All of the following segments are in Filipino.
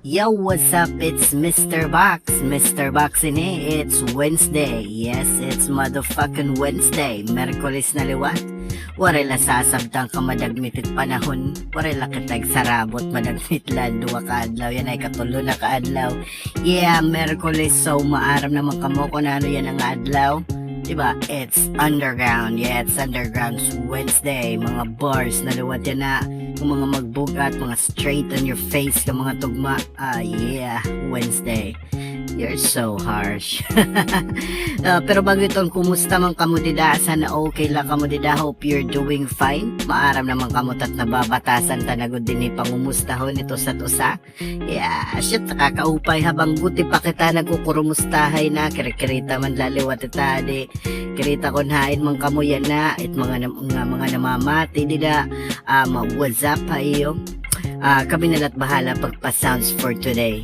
Yo, what's up? It's Mr. Box. Mr. Box ini. It's Wednesday. Yes, it's motherfucking Wednesday. Merkulis na liwat. Warela sasabtang ka madagmitit panahon. Warela kitag sarabot madagmit lan. Dua kaadlaw. Yan ay katulo na kaadlaw. Yeah, Merkulis. So, maaram naman kamo kung ano yan ang adlaw. Diba? It's underground. Yeah, it's underground. It's Wednesday. Mga bars na liwat yan na. Kung mga magbugat, mga straight on your face, ka mga tugma. Yeah, Wednesday. You're so harsh. Pero bago itong kumusta man kamo dida, sana okay lang kamo dida. Hope you're doing fine. Maaram naman kamo tat nababatasan tanagod din pangumustahon ito sa tusa. Yeah, shit, nakakaupay habang guti pa kita nagkukurumustahay na. Kirikirita man laliwat itadi. Kirita kon hain man kamo yan na. It mga namamati dida. What's up ha iyo? Kami nalat bahala pagpa-sounds for today.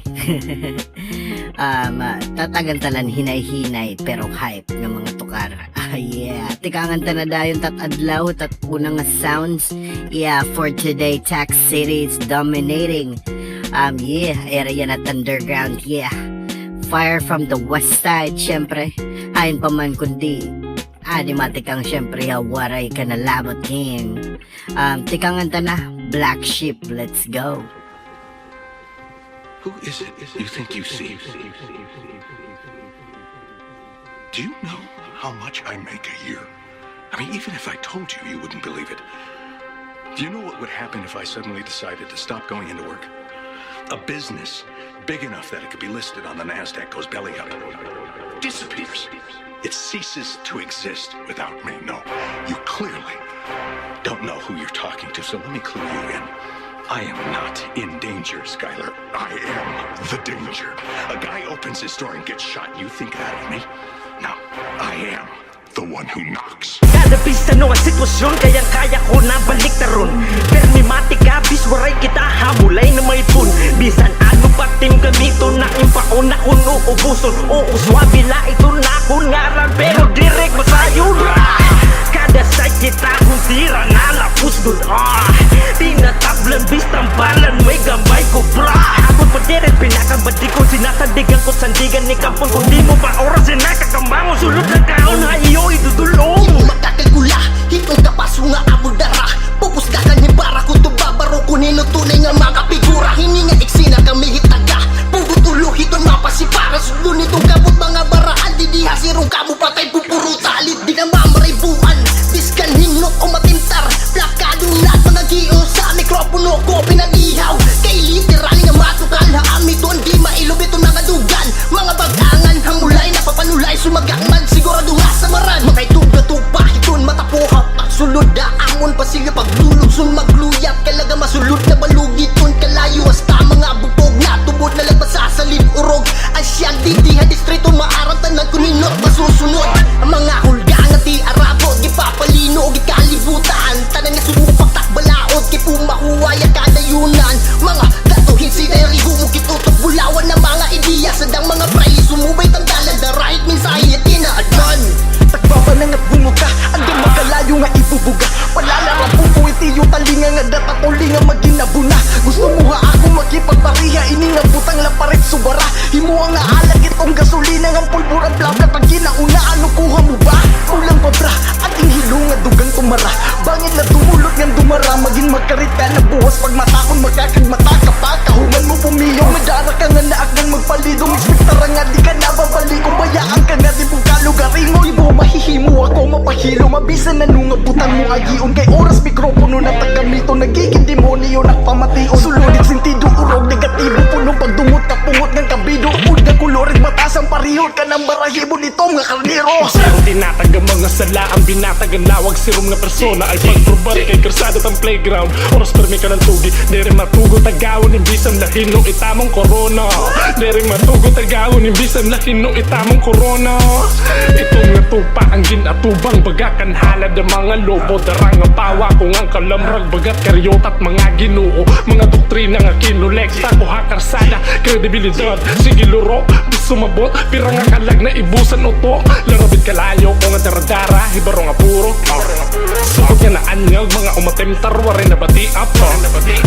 Tatagan talan hinay-hinay pero hype ng mga tukar. Yeah, tikangan ta na dayon tat adlaw tat unang sounds. Yeah, for today Tax City is dominating. Yeah, area na underground. Yeah, fire from the west side syempre. Ayon pa man kundi matikang syempre waray ka na labot king. Tikangan ta na Black Sheep, let's go. Who is it you think you see? Do you know how much I make a year? I mean, even if I told you, you wouldn't believe it. Do you know what would happen if I suddenly decided to stop going into work? A business big enough that it could be listed on the NASDAQ goes belly up. Disappears. It ceases to exist without me. No, you clearly don't know who you're talking to, so let me clue you in. I am not in danger, Skylar. I am the danger. A guy opens his door and gets shot. You think that of me? No, I am the one who knocks. Kada pista no ang sitwasyon, kayang kaya ko na balik na ron. Permimatika, biswaray kita, hamulay na may pun. Bisan ano pa tim ganito na impaon na kuno ubuson. Oo, swabila ito na kung ngaral, pero direct masayon. Kada side kita kung tira na lapus dun. Tinatablan bis tambalan may gambay ko bra. Habang padiret pinakabadi ko sinasandigan ko sandigan ni kampon. Kung di mo pa oras nakakamangon sulod na kaon ha iyo idudulong. Hindi magkakalkula, hitong kapaso nga amo dara. Pupusdakan ni bara ko to babaro kunino tunay nga mga figura. Hini nga eksena kami hitaga. Pugutulo hiton mapasipara sulo nitong kabot mga baraan. Di diha sirong kamo patay pupuro talit. Di na mamaribuan, biskan hinok o matintar. Plakado na managio sa mikropono ko pinag-ihaw. Kay literal nga matukal ha ami doon di mailubit ito na kadugan. Mga bagangan hamulay na papanulay sumagakman sigurado nga samaran. Makay tuga-tupa hiton matapuha pagsulod na amon pasilya paglulugsun magluyap. Kalaga masulod na balugiton kalayo hasta mga bupog na tubod na lagpasasalib urog. Ang siyang didiha distrito maaratan ng kuninot masusunod. Ang mga hulga nga ti arabo gipapalino o gikalibutan. Tanan nga sumupak takbalaod kay pumahuway ang kadayunan. Mga datuhin sinerigo mo kitutok bulawan na mga ideya. Sadang mga pray sumubay tanggalan the right mensahe tinaadman. Tagbabanang at bumuka, hanggang magkalayo nga ibubuga. Palalarang pupo itiyo talinga nga datatuli nga maginabuna. Gusto mo nga ako makipagpariha, ini nga butang laparit subara. Himo nga alag itong gasolina nga pulburang plaka. Pag ginauna ano kuha mo ba? Ulang pa bra, ating hilong nga dugang tumara. Bangin na tumulot nga dumara, maging magkarit ka na buwas. Pag matakon magkakagmata ka pa, kahungan mo pumiyong. Madara ka nga naakang magpalidong. Ispektara nga di ka nababalik. Kung bayaan ka nga di bukalo garingo. Ibo mahihimo ako mapahilo. Mabisan na nung butang mo agion. Kay oras mikropono na tagamito. Nagiging demonyo nakpamation. Sulodit sentido urog negatibo. Punong pagdumot ka pungot ng kabido. Ud na kulorit batas ang parihot ka ng barahibo nito nga karnero. Ang tinatag ang mga sala, ang binatag ang lawag sirum nga persona ay pagprobar kay karsada tang playground. Oras permi ka ng tugi, dere matugo tagawon imbisan lahino itamong corona. Dere matugo tagawon imbisan lahino itamong corona. Itong nga tupa ang ginatubang bagakan halad ang mga lobo. Darang ang pawa kung ang kalamrag bagat karyot at mga ginoo. Mga doktrina nga kinulekta ko ha karsada, kredibilidad sige luro di sumabot, pirang nga kalag na ibusan uto. Larabit kalayo ko nga daradara, hibaro nga puro sukot nga na anyag, mga umatemtar, waray na bati up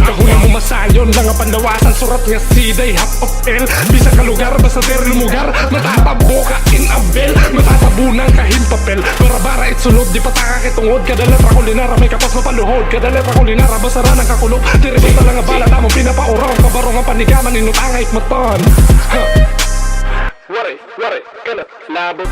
kahuli mo masayon, lang nga pandawasan, surat nga siday, half of L. Bisa ka lugar, basta ter lumugar, matatabo ka in a bell, matatabunan ka himpapel. Bara-bara itsulod, di pataka kitungod, kada letra kulinara, may kapas mapaluhod, kada letra kulinara, basta ranang kakulog, tiribot na lang nga bala, tamang pinapauraw, kabaro nga panigaman, inutangay ikmatan. Waray, kalat, labot.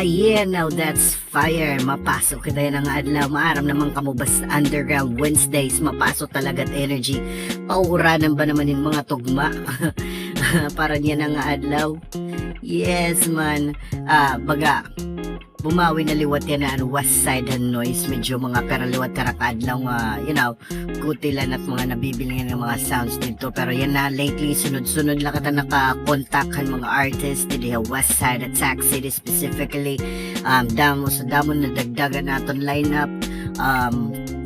Yeah, now that's fire. Mapasok kita yan ang adlaw. Maaram naman kamo bas underground Wednesdays. Mapasok talaga at energy. Pauranan ba naman yung mga tugma? Para niya ang adlaw. Yes man. Baga, bumawi na liwat yan na west side and noise. Medyo mga karaliwat karakadlaw nga, kutilan at mga nabibilingan ng mga sounds dito. Pero yan na lately, sunod-sunod lang kata nakakontakhan mga artists dito west side at Sac City specifically. Damo na dagdagan naton lineup.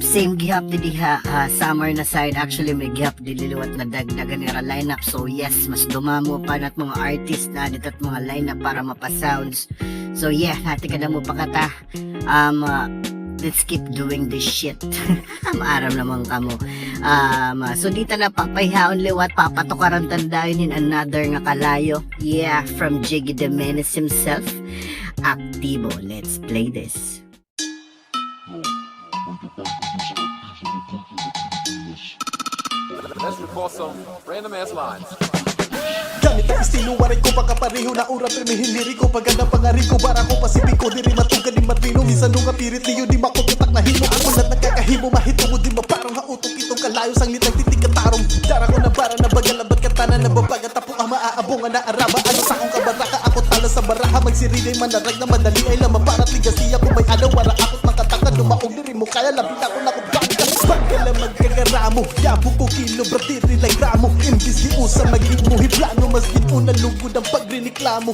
Same gihap di summer na side, actually may gihap di liliwat na dagdagan nga lineup. So yes, mas dumamo pa nat mga artist na dito at mga lineup para mapasounds. So yeah, hati ka na mo pa kata. Let's keep doing this shit. Maaram naman kamo. So dito na papayhaon liwat, papatukaran tandayon in another nga kalayo. Yeah, from Jiggy the Menace himself. Aktibo, let's play this. Let's report some random ass lines. Gamit ang estilo, waray ko pagkapareho na ura pirmihiliri ko paganda pangari ko bara ko pasipiko diri matugan di martino minsan nung pirit niyo di makututak na hino ako na nagkakahimo mahito mo di maparang hautok itong kalayo sang litang titig katarong dara ko na bara na bagalabat katanan na babagat tapo ang maaabongan na araba ano sa akong kabaraka ako tala sa baraha magsirilay manarag na madali ay lamang para tigasiya kung may adaw wara ako't makatakad lumaog diri mo kaya labi na ko na ko pagkala magkagaramo yabo ko kilo bratiri lang gramo imbis di usa maging mo hiplano mas una lugod ang pagriniklamo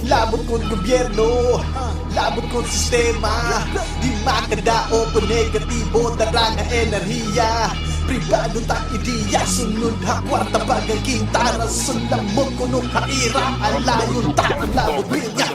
labot ko't gobyerno labot ko't sistema di makadao po negatibo dara nga enerhiya pribado ta ideya sunod ha kwarta bagang kintara sulamot ko nung haira alayon ta labot niya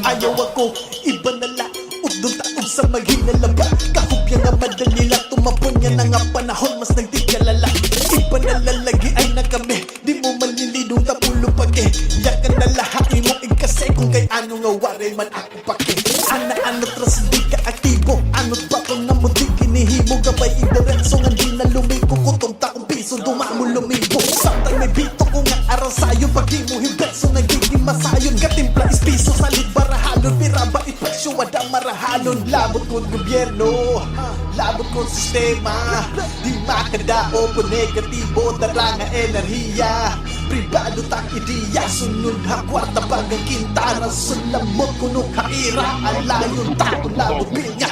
ayaw ako iba na lang udong taog sa maghinalaba kahubya nga madali lang tumapon niya na nga panahon mas nagtigalala iba na lalagi ay na kami di mo manilidong tapulo pake yakan na lahat mo igkase kung kay ano nga waray man ako pake ano tras di ka aktibo ano't ba kung na mo di kinihimo gabay idiretso nga di na lumiko kutong taong piso dumamo lumibo samtang may bito ko nga aral sayo pag di mo himbeso nagiging masayon katimpla ispiso salit barahalon piraba ipasyo wada marahalon labot ko't gobyerno labot ko't sistema di makadao po negatibo dara nga enerhiya pribado ta ideya sunod ha kwarta bagang kintara sulamot ko nung haira alayon ta labot niya.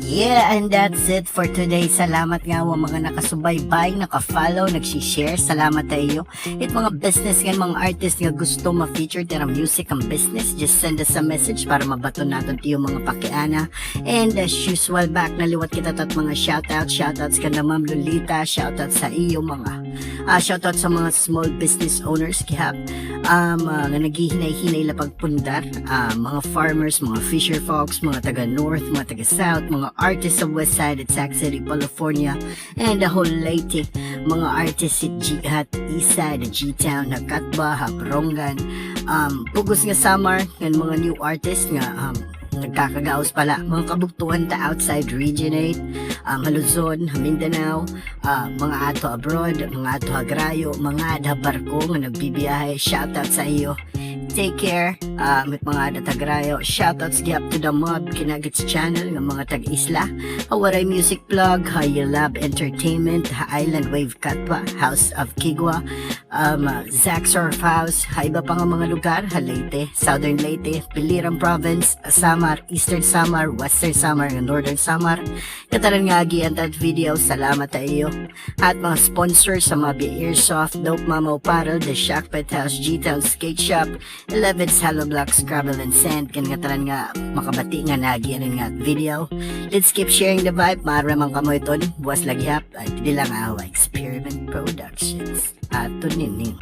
Yeah, and that's it for today. Salamat nga wa mga nakasubaybay, naka-follow, nag-share. Salamat tayo. It mga business nga, mga artist nga gusto ma-feature tira music ang business. Just send us a message para mabato natin tiyo mga pakiana. And as usual, back na liwat kita tat mga shoutouts ka na Ma'am Lolita, shoutout sa iyo mga shoutout sa mga small business owners kihap nga naghihinay-hinay la pagpundar, mga farmers, mga fisher folks, mga taga north, mga taga south, mga artists sa west side at Sac City, California, and the whole Leyte, mga artists sa at east side, G-Town, Hakatba, Habrongan, pugos nga Samar, ng mga new artists nga nagkakagaos pala, mga kabuktuhan ta outside region 8, Luzon, Mindanao, mga ato abroad, mga ato agrayo, mga adha barko nga nagbibiyahe, shoutout sa iyo. Take care, mit mga datagrayo. Shoutouts gap to the mob, Kinagits channel, ng mga tag-isla. Hawaray Music Plug, High Lab Entertainment, Island Wave Katwa, House of Kigwa, Zack Surf House, iba pa nga mga lugar, Leyte, Southern Leyte, Biliran Province, Samar, Eastern Samar, Western Samar, Northern Samar. Kataran nga agian that video, salamat sa iyo. At mga sponsors sa mga Airsoft, Dope Mama Apparel, The Shack Pet House, G-Town Skate Shop, 11's Hello Block, Scrabble and Sand. Kan nga tanan nga makabati nga nagi rin nga video. Let's keep sharing the vibe. Maramang kamoy ton. Buwas lagi hap. At hindi lang Experiment Productions. Ato nining.